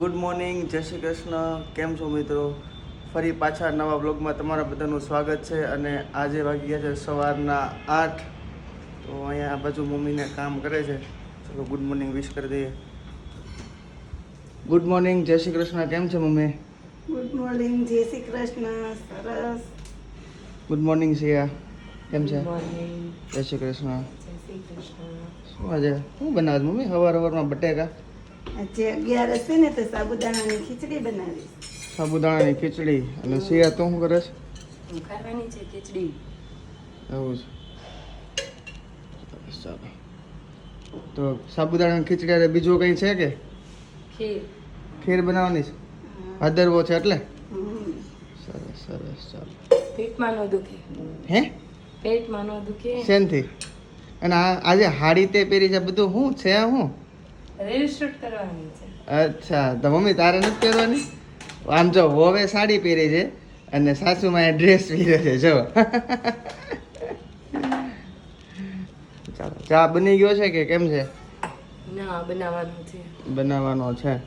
Good morning, જય શ્રી કૃષ્ણ. કેમ છો મિત્રો? ફરી પાછા નવા બ્લોગમાં તમારા બધાનું સ્વાગત છે. અને આજે વાગી ગયા છે સવારના 8. તો અહીંયા આ બાજુ મમ્મીને કામ કરે છે. ચલો ગુડ મોર્નિંગ વિશ કરી દઈએ. ગુડ મોર્નિંગ, જય શ્રી કૃષ્ણ. કેમ છે મમ્મી? ગુડ મોર્નિંગ, જય શ્રી કૃષ્ણ. સરસ. ગુડ મોર્નિંગ સિયા. કેમ છે? મોર્નિંગ, જય શ્રી કૃષ્ણ. જય શ્રી કૃષ્ણ. શું આજે શું બનાવે મમ્મી? સવારમાં બટેકા આજે 11 છે ને તો સાબુદાણાની ખીચડી બનાવીશ. સાબુદાણાની ખીચડી. અને સિયા તું શું કરે છે? ખાવાની છે ખીચડી. એવું છે. ચાલો તો સાબુદાણાની ખીચડી અને બીજું કંઈ છે કે ખીર. ખીર બનાવવાની છે? ભાદરવો છે એટલે? હમ. સરસ સરસ. ચાલો. પેટમાં ન દુખે. હે પેટમાં ન દુખે. શેનથી? અને આજે હાડી તે પહેરી છે બધું શું છે? શું રીલ શૂટ કરવાની છે. અચ્છા, તો મમ્મી તારે નથી પહેરવાની? આમ જો વોવે સાડી પહેરી છે અને સાસુમાએ ડ્રેસ પહેર્યો છે. જો ચાલો, ચા બની ગયો છે કે કેમ છે? ના, બનાવવાનું છે. બનાવવાનો છે.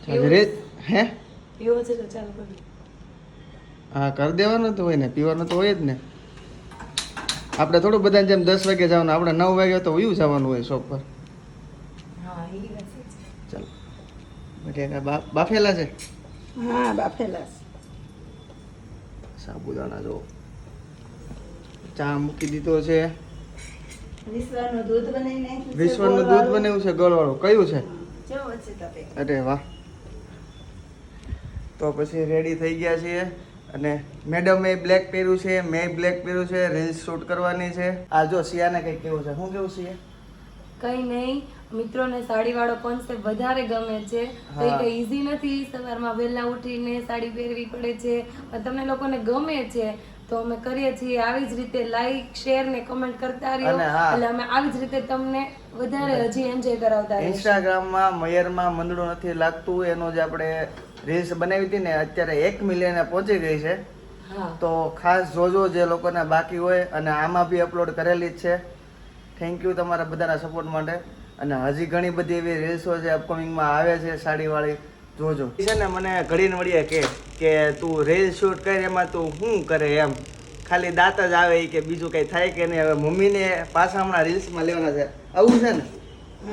એવું? હે એવો છે તો ચાલુ કરું. હા, કરી દેવાનું તો હોય ને, પીવાનું તો હોય જ ને. આપણે થોડું બધા જેમ 10 વાગે જવાનું, આપણે 9 વાગે તો વયું જવાનું હોય શોપ પર. હા, એ વાત છે. ચાલો, બટેકા બાફેલા છે. હા, બાફેલા છે. સાબુદાણા જો ચા મૂકી દીધો છે. વિશ્વનું દૂધ બનાવી નાખ્યું છે. વિશ્વનું દૂધ ગોળવાળું. બનાવ્યું છે ગળવાળું. કયું છે? જો વચ્ચે તપે. અરે વાહ. તો પછી રેડી થઈ ગયા છીએ. અને મેડમે બ્લેક પહેર્યું છે, મેં બ્લેક પહેર્યું છે. રીલ્સ શૂટ કરવાની છે. આ જો સિયાને કંઈક કેવું છે. શું કેવું સિયા? કઈ નહીં, મિત્રોને સાડીવાળો કોન્સેપ્ટ વધારે ગમે છે. તો એ કઈ ઈઝી નથી. સવારમાં વહેલા ઉઠીને સાડી પહેરવી પડે છે. પણ તમને લોકોને ગમે છે તો અમે કરીએ છીએ આવી જ રીતે. લાઈક, શેર ને કમેન્ટ કરતા રહ્યો અને હા. એટલે અમે આવી જ રીતે તમને વધારે હજી એન્જોય કરાવતા રહીશું. ઇન્સ્ટાગ્રામમાં મયરમાં મંદડું નથી લાગતું એનો જે આપણે રીલ્સ બનાવી હતી ને, અત્યારે 1 મિલિયને પહોંચી ગઈ છે. હા, તો ખાસ જોજો જે લોકોને બાકી હોય. અને આમાં બી અપલોડ કરેલી જ છે. થેન્ક યુ તમારા બધાના સપોર્ટ માટે. અને હજી ઘણી બધી એવી રીલ્સો છે અપકમિંગમાં આવે છે સાડીવાળી, જોજો. છે ને મને ઘડીને વળીએ કે તું રીલ શૂટ કરે એમાં તું શું કરે એમ. ખાલી દાંત જ આવે ઈ કે બીજું કંઈ થાય કે નહીં. હવે મમ્મીને પાછા હમણાં રીલ્સમાં લેવાના છે, આવું છે ને?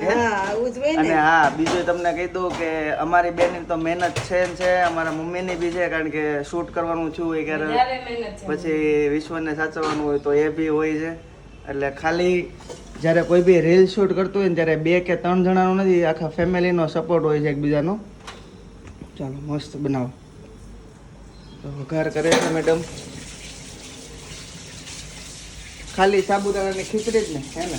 હા, આવું જ હોય અને ને. હા, બીજું તમને કહી દઉં કે અમારી બેનની તો મહેનત છે ને છે, અમારા મમ્મીની બી છે. કારણ કે શૂટ કરવાનું થયું હોય ક્યારે, વધારે મહેનત છે. પછી વિશ્વને સાચવવાનું હોય તો એ બી હોય છે. એટલે ખાલી જ્યારે કોઈ બી રીલ શૂટ કરતું હોય ને ત્યારે 2 કે 3 જણાનો નથી, આખા ફેમિલીનો સપોર્ટ હોય છે એકબીજાનો. ચાલો, મસ્ત બનાવો. તો વઘાર કરે છે મેડમ. ખાલી સાબુદાણાની ખીચડી જ ને, હે ને?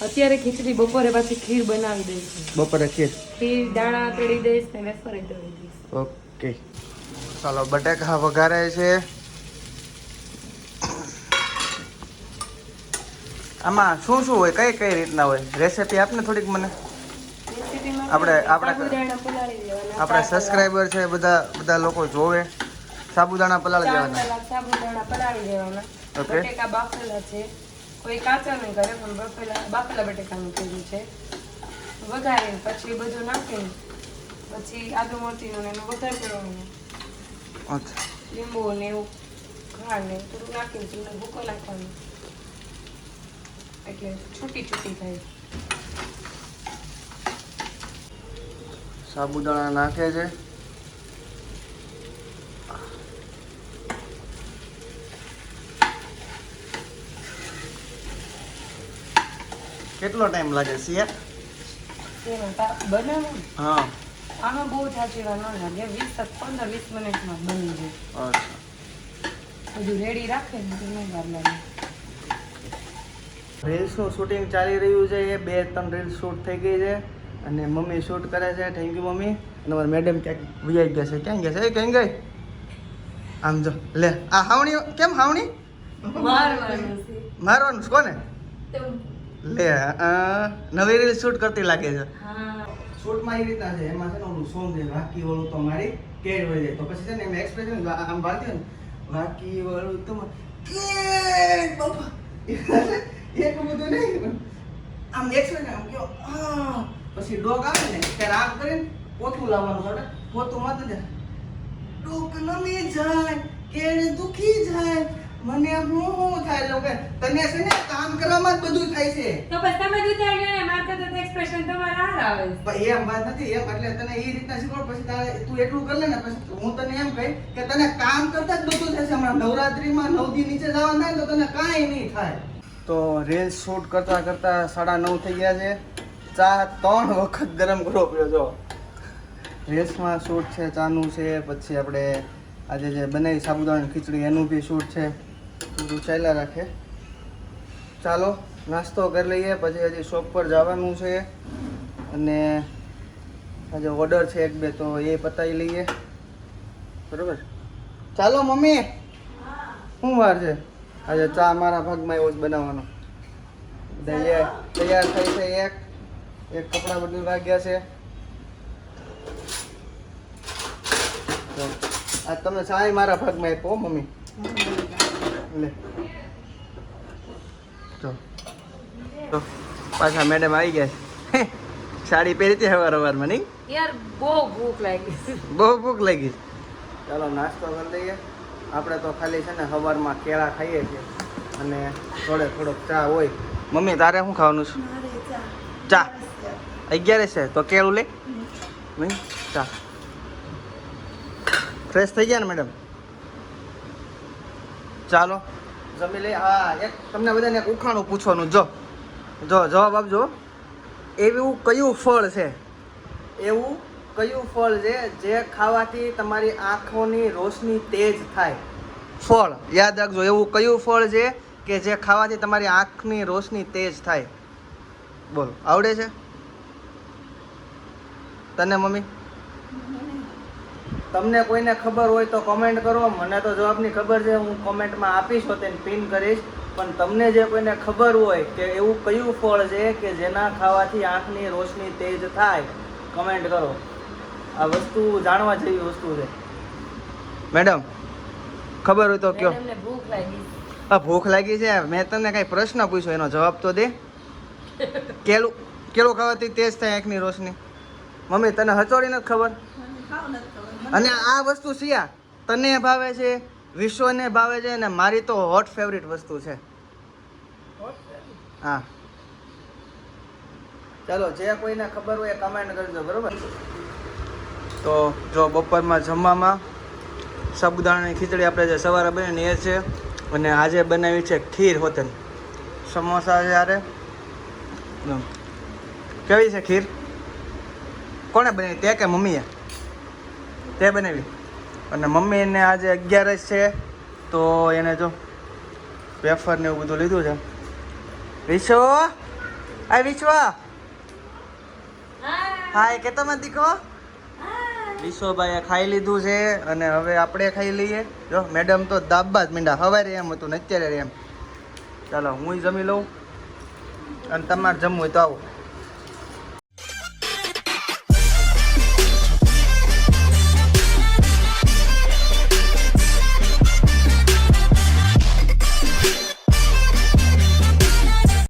અત્યારે ખીચડી, બપોરે પાછી ખીર બનાવી દઈશું. બપોરે ખીર. ખીર, દાણા તળી દઈશ ને વેફર તળી દઈશ. ઓકે, ચાલો બટાકા વઘારે છે. આમાં શું શું હોય, કઈ કઈ રીતના હોય? રેસિપી આપને થોડીક મને. રેસીપીમાં આપણે સાબુદાણા પલાળી દેવાના. આપણે સબસ્ક્રાઈબર છે બધા લોકો જોવે. સાબુદાણા પલાળી 4 દેવાના. કલાક સાબુદાણા પલાળી દેવાના. Okay. બટેકા બાફેલા છે. કોઈ કાચા નહીં કરે પણ બાફેલા બટેકાનું કર્યું છે. વઘારીને પછી બધું નાખીને પછી આદુ મરચીનું ને એનો વઘાર કરવાનો. અચ્છા, લીંબુ ને એવું ખાંડ ને થોડું નાખીને તમને ભૂકો નાખવાનો એટલે છૂટી છૂટી થાય. સાબુદાણા નાખે છે. કેટલો ટાઈમ લાગે સિયા? બનાવવાનું હા, આમાં બહુ થાચી વાર ન લાગે. 15-20 મિનિટમાં બની જાય. અચ્છા. બધું રેડી રાખે ને તો નહીં વાર લાગે. રીલ્સનું શૂટિંગ ચાલી રહ્યું છે. એ 2-3 રીલ્સ શૂટ થઈ ગઈ છે. અને મમ્મી શૂટ કરે છે. Thank you mummy. અને મારા મેડમ ક્યાંક વિયાઈ ગયા છે. ક્યાં ગયા છે? ક્યાં ગઈ? આમ જો લે, આ હાવણી કેમ હાવણી મારવાનું છે. મારવાનું છે કોને? તો લે, નવી રીલ શૂટ કરતી લાગે છે. હા, શૂટમાં એ રીતના છે. એમાં છે ને ઓલું સોંગ છે, વાકી વાળું તો મારી કેર હોય જાય. તો પછી છે ને એમ એક્સપ્રેશન આમ વાળતી હોય ને, વાકી વાળું તો બાપા એટલું બધું નહીં. આમ એક્સપ્રેશન આમ કયો પછી ડોગ આવે ને ત્યારે આમ કરીને પોતું લાવવાનું છે. પોતું માથે દે. ડોક નમી જાય કેળે દુખી જાય મને હું થાય લોકો તને છે ને કામ કરવામાં જ બધું થાય છે. તો બસ તમે દૂધા ગયો ને માર કરતા એક્સપ્રેશન તમારા હાર આવે છે. પણ એમ વાત નથી એમ એટલે તને એ રીતના શીખવાડ પછી તારે તું એટલું કર લે ને પછી હું તને એમ કહી કે તને કામ કરતા જ બધું થશે. હમણાં નવરાત્રીમાં 9 દી નીચે જવાનું થાય ને તો તને કાંઈ નહીં થાય. તો રીલ્સ શૂટ કરતા કરતા 9:30 થઈ ગયા છે. ચા 3 વખત ગરમ કરવો પડ્યો. જો રીલ્સમાં શૂટ છે, ચાનું છે, પછી આપણે આજે જે બનાવી સાબુદાણાની ખીચડી એનું બી શૂટ છે. બધું ચાલ્યા રાખે. ચાલો નાસ્તો કરી લઈએ પછી હજી શોપ પર જવાનું છે અને આજે ઓર્ડર છે 1-2 તો એ પતાવી લઈએ. બરોબર. ચાલો મમ્મી શું વાર છે? આજે ચા મારા ભાગમાં એવો જ બનાવવાનો. બધા તૈયાર થઈ છે. એક કપડાં બદલવા ગયા છે. તો આ તમે ચા મારા ભાગમાં આપ્યો મમ્મી. લે તો પાછા મેડમ આવી ગયા છે. સાડી પહેરી હતી સવારમાં નહીં? યાર બહુ ભૂખ લાગી છે. બહુ ભૂખ લાગી. ચાલો નાસ્તો કરી લઈએ. આપણે તો ખાલી છે ને સવારમાં કેળા ખાઈએ છીએ અને થોડોક ચા હોય. મમ્મી તારે શું ખાવાનું છે? ચા 11 છે તો કેળું લે નહીં ચા. ફ્રેશ થઈ ગયા ને મેડમ? ચાલો જમી લઈએ. હા એક તમને બધાને એક ઉખાણું પૂછવાનું. જો જવાબ આપજો. એવું કયું ફળ છે જે ખાવાથી તમારી આંખોની રોશની તેજ થાય? ફળ યાદ રાખજો. એવું કયું ફળ છે કે જે ખાવાથી તમારી આંખની રોશની તેજ થાય? બોલો આવડે છે તને મમ્મી? તમને કોઈને ખબર હોય તો કોમેન્ટ કરો. મને તો જવાબની ખબર છે, હું કોમેન્ટમાં આપીશ તો તેને પિન કરીશ. પણ તમને જે કોઈને ખબર હોય કે એવું કયું ફળ છે કે જેના ખાવાથી આંખની રોશની તેજ થાય, કમેન્ટ કરો. આ વસ્તુ જાણવા જેવી વસ્તુ છે. મેડમ ખબર હોય તો કયો. મેડમને ભૂખ લાગી. હા ભૂખ લાગી છે. મેં તમને કઈ પ્રશ્ન પૂછ્યો એનો જવાબ તો દે. કેળું ખાવાથી તેજ થાય આંખની રોશની. મમ્મી તને હચોડી નથી ખબર? અને આ વસ્તુ સિયા તને ભાવે છે, વિશ્વને ભાવે છે અને મારી તો હોટ ફેવરિટ વસ્તુ છે. હા ચાલો જે કોઈને ખબર હોય એ કમેન્ટ કરજો. બરોબર. તો જો બપોરમાં જમવામાં સાબુદાણાની ખીચડી આપણે જે સવારે બની એ છે અને આજે બનાવી છે ખીર હોતન સમોસા છે. યારે કેવી છે ખીર? કોણે બનાવી? તે કે મમ્મીએ? તે બનાવી. અને મમ્મીને આજે 11 છે તો એને જો વેફર ને એવું બધું લીધું છે. વિશ્વ હાય કેતો મત દીકો. વિશ્વભાઈએ ખાઈ લીધું છે અને હવે આપણે ખાઈ લઈએ. જો મેડમ તો દાબા જ મીંડા. સવારે એમ હતું ને અત્યારે એમ. ચાલો હું જમી લઉં અને તમારે જમવું હોય તો આવો.